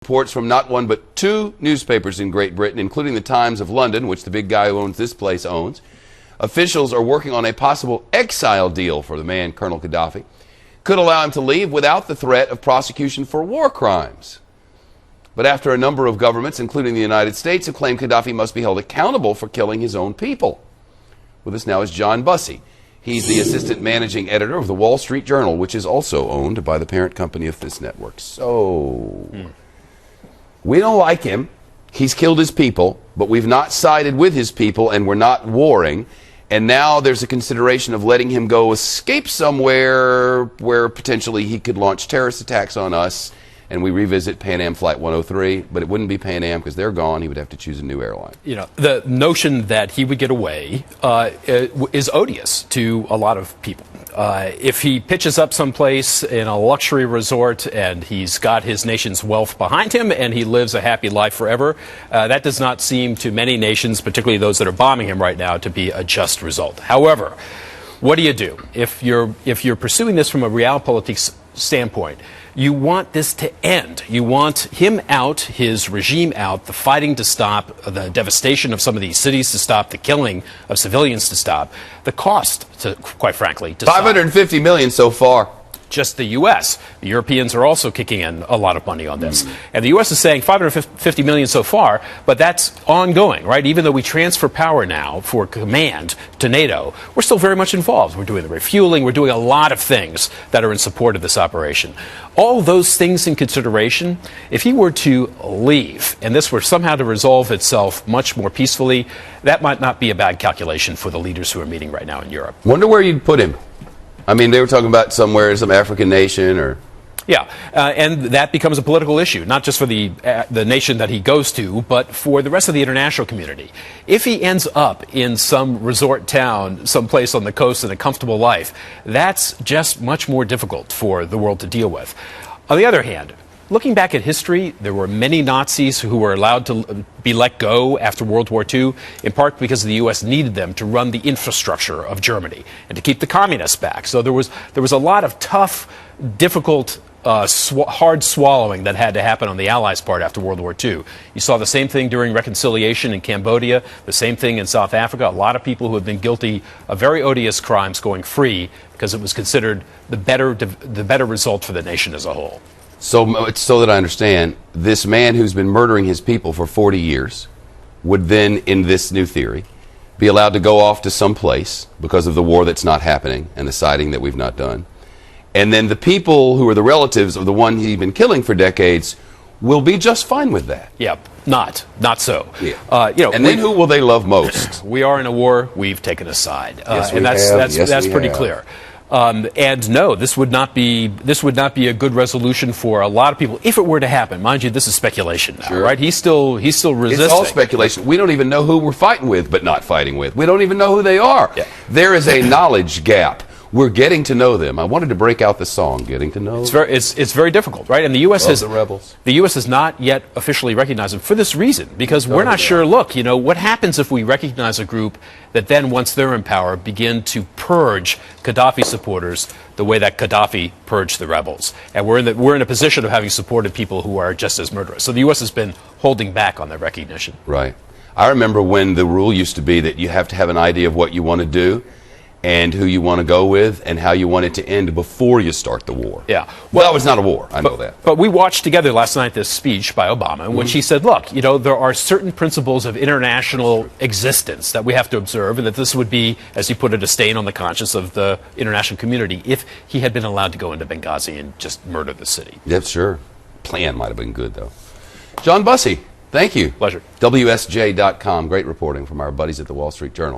reports from not one but two newspapers in Great Britain, including the Times of London, which the big guy who owns this place owns. Officials are working on a possible exile deal for the man, Colonel Qaddafi. Could allow him to leave without the threat of prosecution for war crimes. But after a number of governments, including the United States, have claimed Qaddafi must be held accountable for killing his own people. With us now is John Bussey. He's the assistant managing editor of the Wall Street Journal, which is also owned by the parent company of this network. So, we don't like him. He's killed his people, but we've not sided with his people, and we're not warring. And now there's a consideration of letting him go escape somewhere where potentially he could launch terrorist attacks on us, and we revisit Pan Am Flight 103, but it wouldn't be Pan Am because they're gone. He would have to choose a new airline. You know, the notion that he would get away is odious to a lot of people. If he pitches up someplace in a luxury resort and he's got his nation's wealth behind him and he lives a happy life forever, that does not seem to many nations, particularly those that are bombing him right now, to be a just result. However, what do you do if you're pursuing this from a realpolitik standpoint? You want this to end. You want him out, his regime out, the fighting to stop, the devastation of some of these cities to stop, the killing of civilians to stop, the cost, to, quite frankly, to stop. $550 million so far. Just the U.S. The Europeans are also kicking in a lot of money on this. And the U.S. is saying $550 million so far, but that's ongoing, right? Even though we transfer power now for command to NATO, we're still very much involved. We're doing the refueling. We're doing a lot of things that are in support of this operation. All those things in consideration, if he were to leave and this were somehow to resolve itself much more peacefully, that might not be a bad calculation for the leaders who are meeting right now in Europe. Wonder where you'd put him. I mean, they were talking about somewhere, some African nation or... Yeah, and that becomes a political issue, not just for the nation that he goes to, but for the rest of the international community. If he ends up in some resort town, someplace on the coast in a comfortable life, that's just much more difficult for the world to deal with. On the other hand, looking back at history, there were many Nazis who were allowed to be let go after World War II, in part because the U.S. needed them to run the infrastructure of Germany and to keep the communists back. So there was a lot of tough, difficult, hard swallowing that had to happen on the Allies' part after World War II. You saw the same thing during reconciliation in Cambodia, the same thing in South Africa. A lot of people who have been guilty of very odious crimes going free because it was considered the better result for the nation as a whole. So that I understand, this man who's been murdering his people for 40 years would then, in this new theory, be allowed to go off to some place because of the war that's not happening and the siding that we've not done. And then the people who are the relatives of the one he's been killing for decades will be just fine with that. Yeah, not so. Yeah. And then who will they love most? We are in a war. We've taken a side. Yes, and that's pretty clear. And no, this would not be a good resolution for a lot of people if it were to happen. Mind you, this is speculation now, right? He's still resisting. It's all speculation. We don't even know who we're fighting with, but not fighting with. We don't even know who they are. Yeah. There is a knowledge gap. We're getting to know them. I wanted to break out the song, "Getting to Know." It's very difficult, right? And the U.S. has not yet officially recognized them for this reason, because we're not sure. Look, what happens if we recognize a group that then, once they're in power, begin to purge Qaddafi supporters the way that Qaddafi purged the rebels? And we're in a position of having supported people who are just as murderous. So the U.S. has been holding back on that recognition. Right. I remember when the rule used to be that you have to have an idea of what you want to do and who you want to go with and how you want it to end before you start the war. Yeah. Well, it's not a war. I know that. But we watched together last night this speech by Obama in which he said, look, there are certain principles of international existence that we have to observe, and that this would be, as he put it, a stain on the conscience of the international community if he had been allowed to go into Benghazi and just murder the city. Yep, sure. Plan might have been good, though. John Bussey, thank you. Pleasure. WSJ.com. Great reporting from our buddies at the Wall Street Journal.